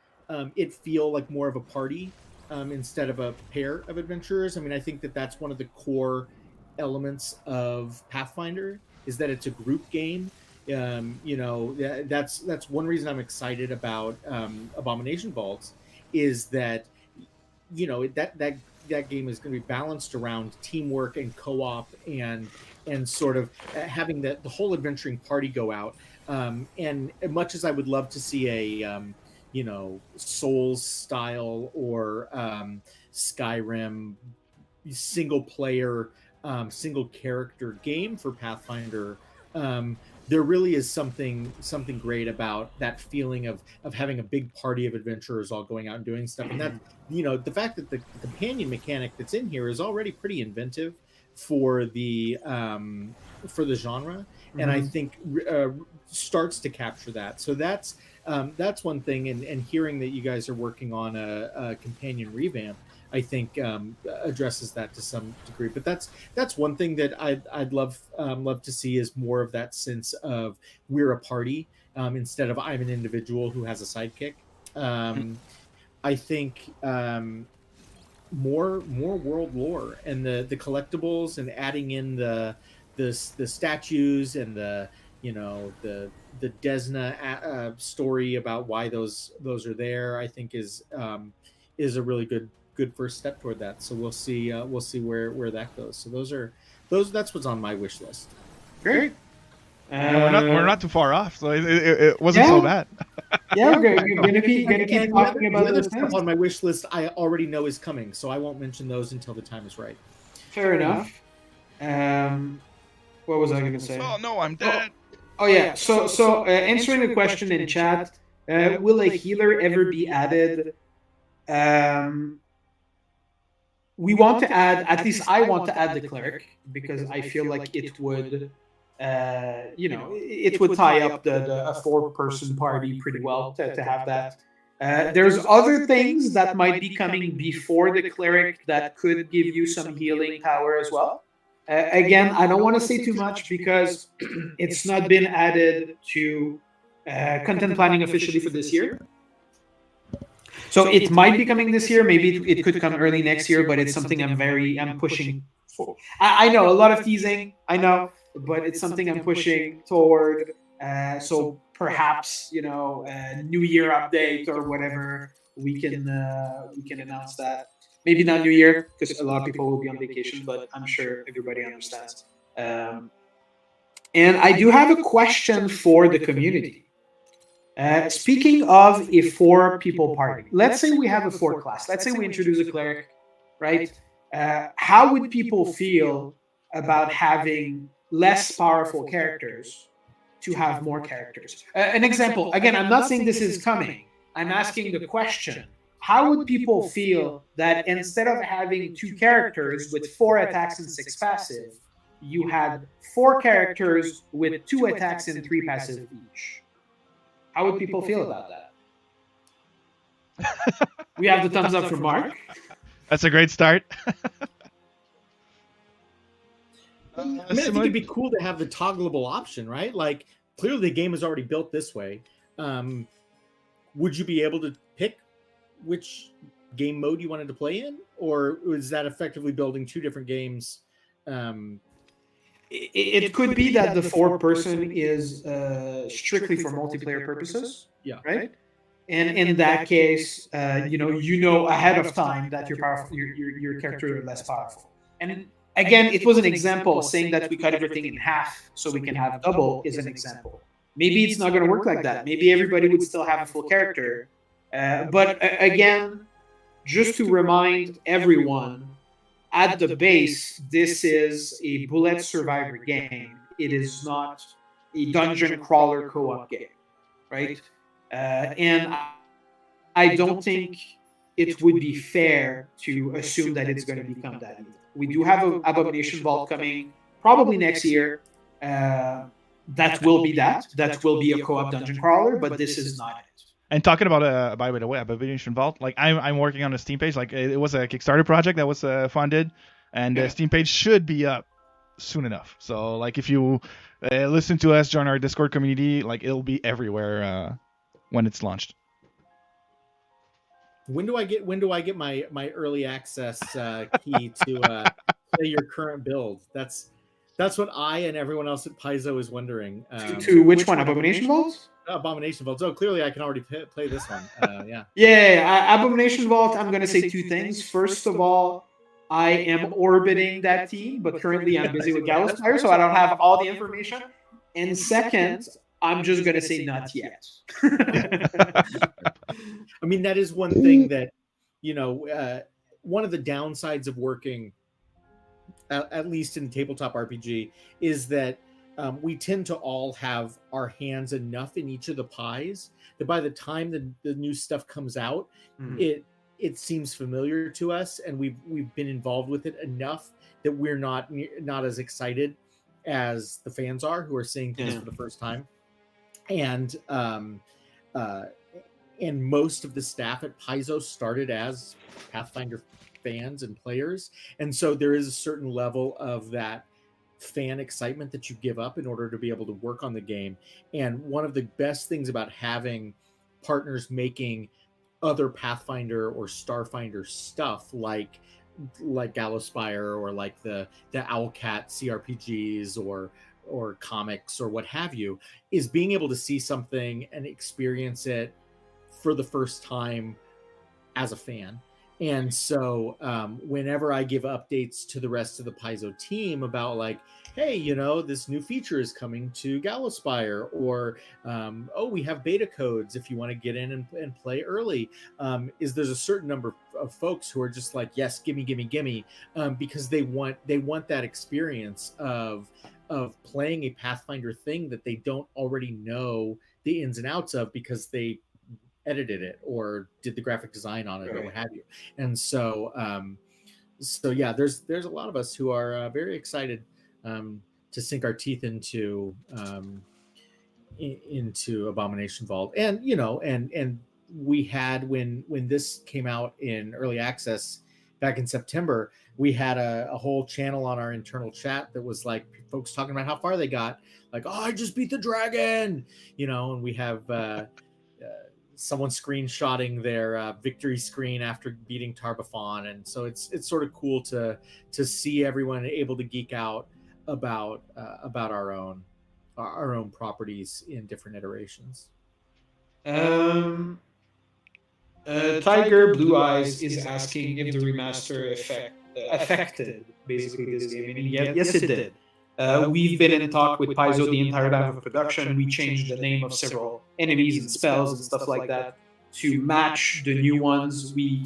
it feel like more of a party instead of a pair of adventurers. I mean, I think that's one of the core elements of Pathfinder, is that it's a group game. That's one reason I'm excited about Abomination Vaults, is that that game is going to be balanced around teamwork and co-op and sort of having the whole adventuring party go out. And much as I would love to see a Souls style or Skyrim single player single character game for Pathfinder, there really is something great about that feeling of having a big party of adventurers all going out and doing stuff. And that, the fact that the companion mechanic that's in here is already pretty inventive for the genre, and I think starts to capture that. So that's one thing. And hearing that you guys are working on a companion revamp, I think addresses that to some degree. But that's one thing that I'd love to see, is more of that sense of we're a party instead of I'm an individual who has a sidekick. I think more world lore and the collectibles, and adding in the statues and the Desna story about why those are there, I think is a really good first step toward that. So we'll see where that goes. So that's what's on my wish list. Great. We're not too far off, so it wasn't so bad. Yeah, we're gonna keep talking about the other those stuff things. on my wish list I already know is coming, so I won't mention those until the time is right. Fair enough. What was I gonna say? Oh no, I'm dead. Oh yeah. So answering the question in chat, will a healer ever be added? We want to add, at least I want to add the cleric, because I feel like it would, it would tie up a 4-person party pretty well to have that. There's other things that might be coming before the cleric that could give you some healing power as well. Again, I don't want to say too much because it's not been added to content planning officially for this year. So it might be coming this year. Maybe it could come early next year, but it's something I'm pushing for. I know, a lot of teasing, I know, but it's something I'm pushing toward. So perhaps, New Year update or whatever, we can announce that. Maybe not New Year, because a lot of people will be on vacation, but I'm sure everybody understands. And I do have a question for the community. Speaking of a 4-people party, let's say we have a 4 class. Let's say we introduce a cleric, right? How would people feel about having less powerful characters to have more characters? An example, again, I'm not saying this is coming. I'm asking the question: how would people feel that instead of having 2 characters with 4 attacks and 6 passive, you had 4 characters with 2 attacks and 3 passive each? How would people feel about that? We have the thumbs up from Mark. That's a great start. I mean, I think it'd be cool to have the toggleable option, right? Like, clearly the game is already built this way. Would you be able to pick which game mode you wanted to play in, or is that effectively building 2 different games? It could be that the 4-person is strictly for multiplayer purposes. Yeah. Right. And in that case, you know ahead of time that your character is less powerful. And again, it was an example saying that we cut everything in half so we can have double is an example. Maybe it's not going to work like that. Maybe everybody would still have a full character. But again, just to remind everyone, at the base, this is a bullet survivor game. It is not a dungeon crawler co-op game, right? And I don't think it would be fair to assume that it's going to become that either. We do have an Abomination Vault coming probably next year. That will be that. That will be a co-op dungeon crawler, but this is not it. And talking about, by the way, Abomination Vault, like I'm working on a Steam page. Like it was a Kickstarter project that was funded, and the Steam page should be up soon enough. So like if you listen to us, join our Discord community, like it'll be everywhere when it's launched. When do I get my early access key to play your current build? That's what I and everyone else at Paizo is wondering. To which one? Abomination Vault? Abomination Vault. Oh, clearly I can already play this one. Yeah. Yeah, Abomination Vault, I'm going to say 2 things. First of all, I am orbiting that team, but currently I'm busy with Gallowspire, so I don't have all the information. And second, I'm just going to say not yet. I mean, that is one thing that, one of the downsides of working, at least in tabletop RPG, is that we tend to all have our hands enough in each of the pies that by the time the new stuff comes out, it seems familiar to us, and we've been involved with it enough that we're not as excited as the fans are who are seeing things for the first time. And most of the staff at Paizo started as Pathfinder fans and players, and so there is a certain level of that fan excitement that you give up in order to be able to work on the game. And one of the best things about having partners making other Pathfinder or Starfinder stuff like Gallowspire or like the Owlcat CRPGs or comics or what have you, is being able to see something and experience it for the first time as a fan. And so whenever I give updates to the rest of the Paizo team about like, hey, this new feature is coming to Gallowspire, or we have beta codes if you want to get in and play early, there's a certain number of folks who are just like, yes, gimme, because they want that experience of playing a Pathfinder thing that they don't already know the ins and outs of because they edited it or did the graphic design on it or what have you. And so yeah, there's a lot of us who are very excited to sink our teeth into Abomination Vault. And and we had when this came out in early access back in September, we had a whole channel on our internal chat that was like folks talking about how far they got, like, oh, I just beat the dragon, and we have someone screenshotting their victory screen after beating Tarbafon. And so it's sort of cool to see everyone able to geek out about our own properties in different iterations. Tiger Blue Eyes is asking if the remaster affected basically this game. I mean, yes, it did. We've been in talk with Paizo the entire time of production. We changed the name of several enemies and spells and stuff like that to match the new ones. We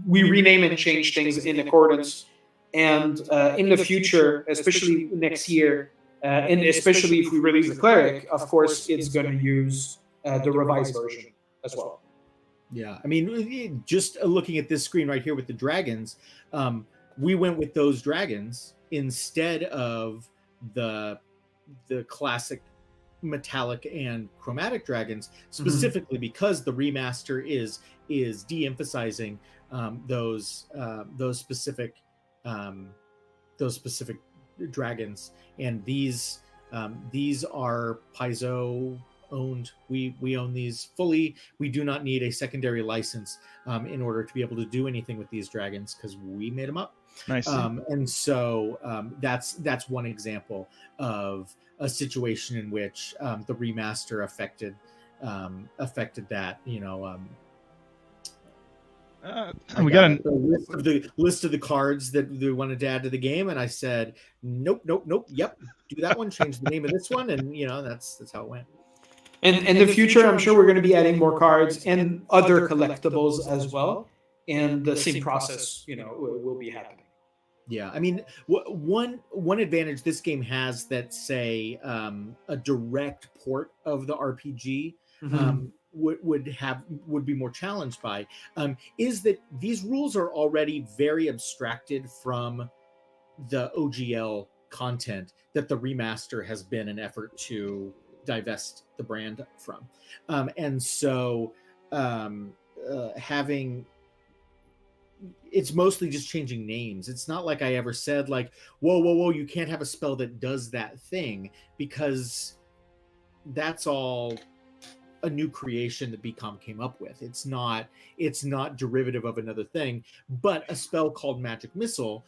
rename and change things in accordance. And in the future, especially next year, and especially if we release the cleric, of course, it's going to use the revised version. as well. Yeah, I mean, just looking at this screen right here with the dragons, we went with those dragons instead of the classic metallic and chromatic dragons, specifically because the remaster is de-emphasizing those specific dragons, and these are Paizo owned. We own these fully. We do not need a secondary license in order to be able to do anything with these dragons because we made them up. Nice. And so that's one example of a situation in which the remaster affected that. We got the list of the cards that they wanted to add to the game, and I said, nope. Yep, do that one. Change the name of this one, and that's how it went. And in the future, I'm sure we're going to be adding more cards and other collectibles as well, and the same process, will be happening. Yeah, I mean, one advantage this game has that, say, a direct port of the RPG would be more challenged by, is that these rules are already very abstracted from the OGL content that the remaster has been an effort to divest the brand from, and so having. It's mostly just changing names. It's not like I ever said like, whoa, you can't have a spell that does that thing, because that's all a new creation that BCOM came up with. It's not derivative of another thing, but a spell called Magic Missile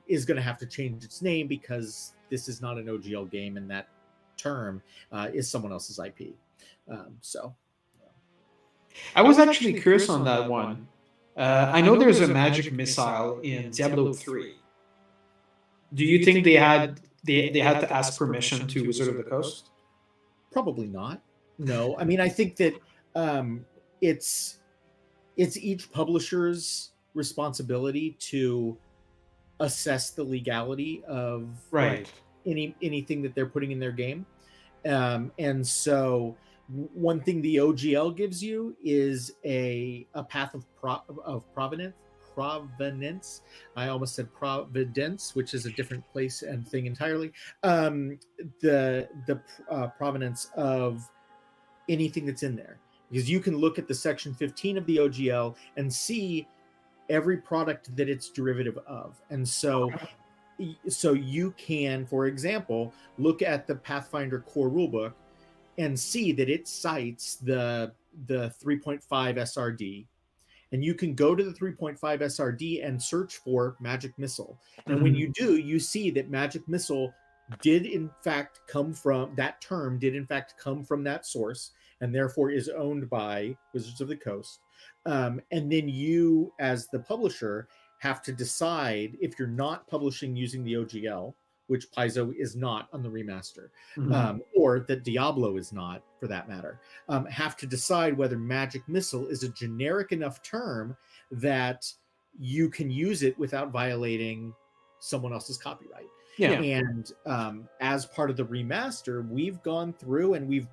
is going to have to change its name because this is not an OGL game, and that term is someone else's IP. So I was actually curious on that one. I know there's a magic missile in Diablo 3. Do you think they had to ask permission to Wizard of the Coast? Probably not. No, I mean, I think that it's each publisher's responsibility to assess the legality of anything that they're putting in their game, and so. One thing the OGL gives you is a path of provenance. I almost said providence, which is a different place and thing entirely. The provenance of anything that's in there, because you can look at the section 15 of the OGL and see every product that it's derivative of, and so you can, for example, look at the Pathfinder core rulebook and see that it cites the 3.5 SRD, and you can go to the 3.5 SRD and search for Magic Missile. And when you do, you see that Magic Missile did in fact come from that source, and therefore is owned by Wizards of the Coast. And then you, as the publisher, have to decide, if you're not publishing using the OGL, which Paizo is not on the remaster, or that Diablo is not, for that matter, have to decide whether Magic Missile is a generic enough term that you can use it without violating someone else's copyright. Yeah. And as part of the remaster, we've gone through and we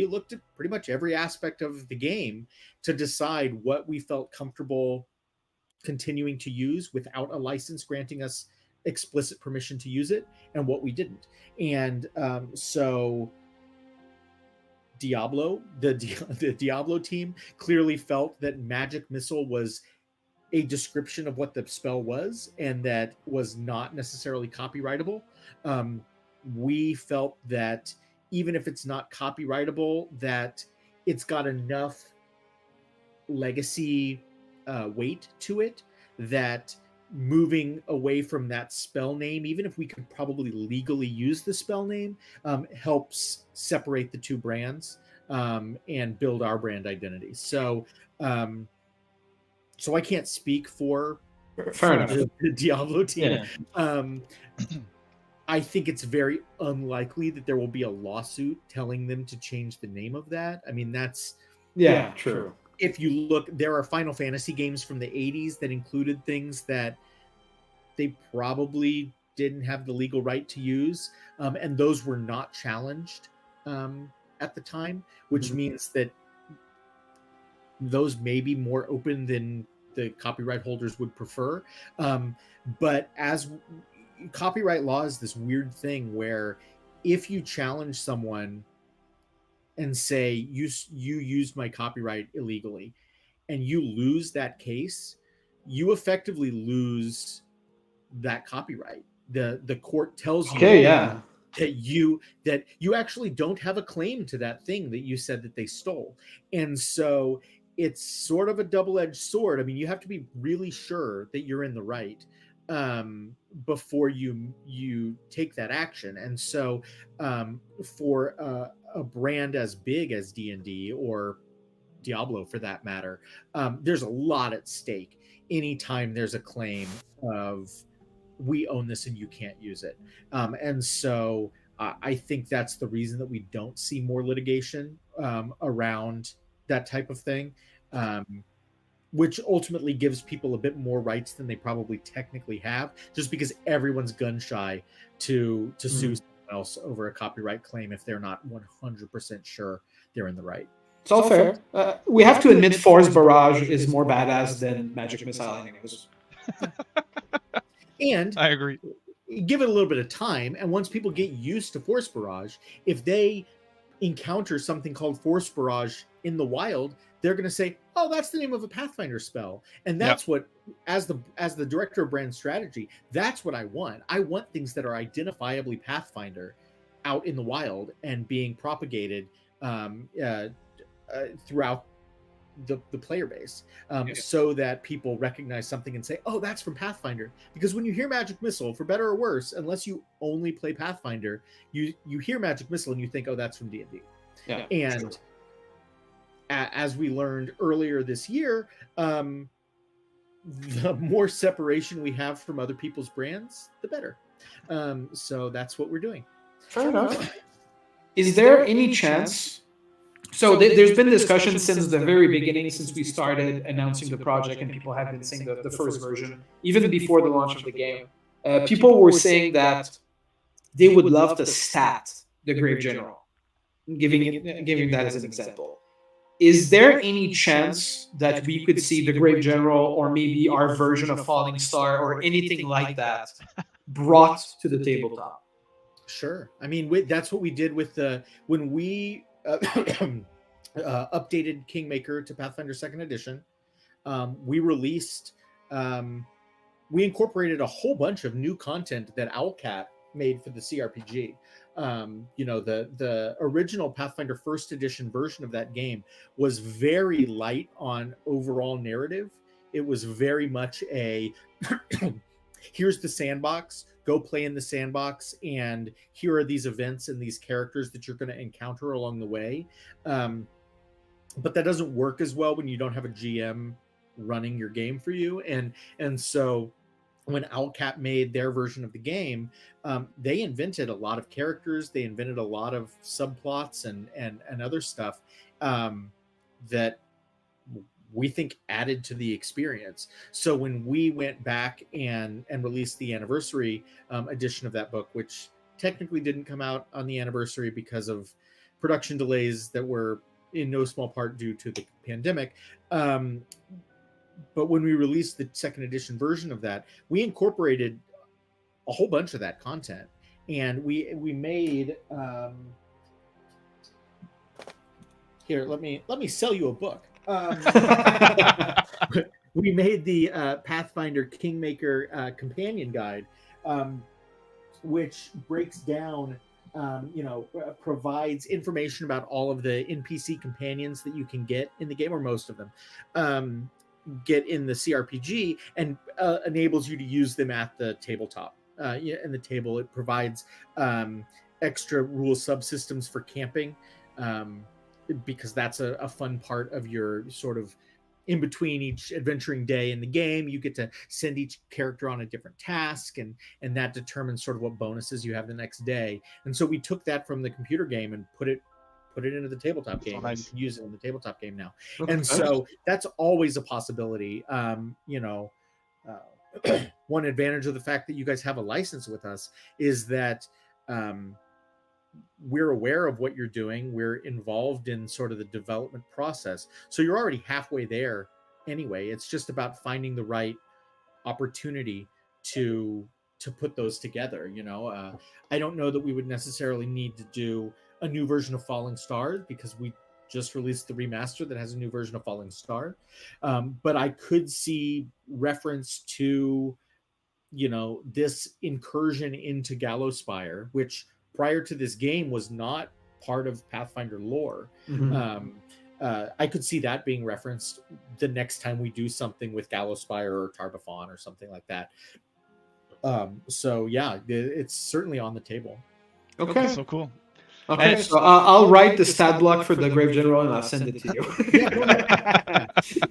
looked at pretty much every aspect of the game to decide what we felt comfortable continuing to use without a license granting us explicit permission to use it, and what we didn't. And so Diablo, the Diablo team clearly felt that Magic Missile was a description of what the spell was, and that was not necessarily copyrightable. We felt that even if it's not copyrightable, that it's got enough legacy weight to it that moving away from that spell name, even if we could probably legally use the spell name, helps separate the two brands and build our brand identity. So I can't speak for the Diablo team. Yeah. I think it's very unlikely that there will be a lawsuit telling them to change the name of that. I mean, that's true. If you look, there are Final Fantasy games from the 80s that included things that they probably didn't have the legal right to use, and those were not challenged at the time, which means that those may be more open than the copyright holders would prefer. But as copyright law is this weird thing where if you challenge someone and say you used my copyright illegally and you lose that case, you effectively lose that copyright. The court tells you that you actually don't have a claim to that thing that you said that they stole. And so it's sort of a double-edged sword. I mean, you have to be really sure that you're in the right before you take that action. And so for a brand as big as D&D or Diablo for that matter, there's a lot at stake anytime there's a claim of we own this and you can't use it. And so I think that's the reason that we don't see more litigation around that type of thing, which ultimately gives people a bit more rights than they probably technically have, just because everyone's gun shy to sue someone else over a copyright claim if they're not 100% sure they're in the right. It's all fair. We have to admit Force Barrage is more badass than Magic Missile anyways. And I agree. Give it a little bit of time, and once people get used to Force Barrage, if they encounter something called Force Barrage in the wild, they're going to say, "Oh, that's the name of a Pathfinder spell," and that's what, as the director of brand strategy, that's what I want. I want things that are identifiably Pathfinder out in the wild and being propagated throughout the player base, so that people recognize something and say, "Oh, that's from Pathfinder." Because when you hear Magic Missile, for better or worse, unless you only play Pathfinder, you hear Magic Missile and you think, "Oh, that's from D&D." Yeah, and as we learned earlier this year, the more separation we have from other people's brands, the better. So that's what we're doing. Fair enough. Is there any chance? So there's been discussion since the very beginning, since we started announcing the project, and people have been saying the first version, even before the launch of the game. People were saying that they would love to stat the Grave General, giving that as an example. Is there any chance that we could see the Grave General, or maybe our version of Falling Star, or anything like that, brought to the tabletop? Sure. I mean, that's what we did with when we updated Kingmaker to Pathfinder 2nd Edition. We released, we incorporated a whole bunch of new content that Owlcat made for the CRPG. The original Pathfinder 1st Edition version of that game was very light on overall narrative. It was very much a here's the sandbox, go play in the sandbox, and here are these events and these characters that you're going to encounter along the way. But that doesn't work as well when you don't have a GM running your game for you. And so when Owlcat made their version of the game, they invented a lot of characters. They invented a lot of subplots and other stuff that we think added to the experience. So when we went back and released the anniversary edition of that book, which technically didn't come out on the anniversary because of production delays that were in no small part due to the pandemic, but when we released the 2nd edition version of that, we incorporated a whole bunch of that content, and we made here. Let me sell you a book. We made the Pathfinder Kingmaker companion guide, which breaks down, provides information about all of the NPC companions that you can get in the game, or most of them, get in the CRPG, and enables you to use them at the tabletop. In the table, it provides extra rule subsystems for camping, because that's a fun part of your sort of in between each adventuring day in the game. You get to send each character on a different task, and that determines sort of what bonuses you have the next day. And so we took that from the computer game and put it into the tabletop game. Nice. And you can use it in the tabletop game now. Okay. And so that's always a possibility. One advantage of the fact that you guys have a license with us is that we're aware of what you're doing. We're involved in sort of the development process. So you're already halfway there anyway. It's just about finding the right opportunity to put those together. I don't know that we would necessarily need to do a new version of Falling Stars, because we just released the remaster that has a new version of Falling Star. But I could see reference to, this incursion into Gallowspire, which prior to this game was not part of Pathfinder lore. I could see that being referenced the next time we do something with Gallowspire or Tarbafon or something like that. So yeah, it's certainly on the table. Okay. So cool. Okay, so I'll write the stat block for the Grave General and I'll send it to you.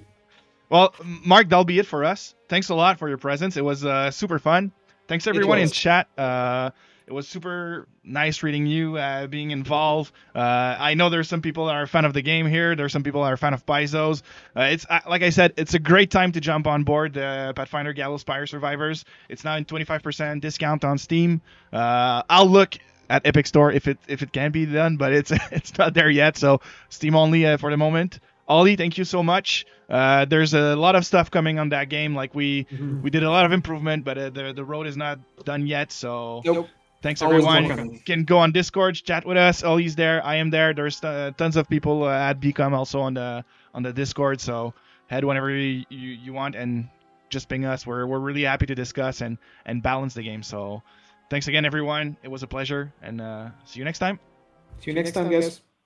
Well, Mark, that'll be it for us. Thanks a lot for your presence. It was super fun. Thanks everyone in chat. It was super nice reading you, being involved. I know there's some people that are a fan of the game here. There's some people that are a fan of Paizo's. It's like I said, it's a great time to jump on board the Pathfinder Gallowspire Survivors. It's now in 25% discount on Steam. I'll look at Epic Store if it can be done, but it's not there yet. So Steam only for the moment. Ollie, thank you so much. There's a lot of stuff coming on that game. Like we did a lot of improvement, but the road is not done yet. So thanks everyone. You can go on Discord, chat with us. Ollie's there. I am there. There's tons of people at BCom also on the Discord. So head whenever you want and just ping us. We're really happy to discuss and balance the game. So thanks again, everyone. It was a pleasure, and see you next time. See you next time, guys.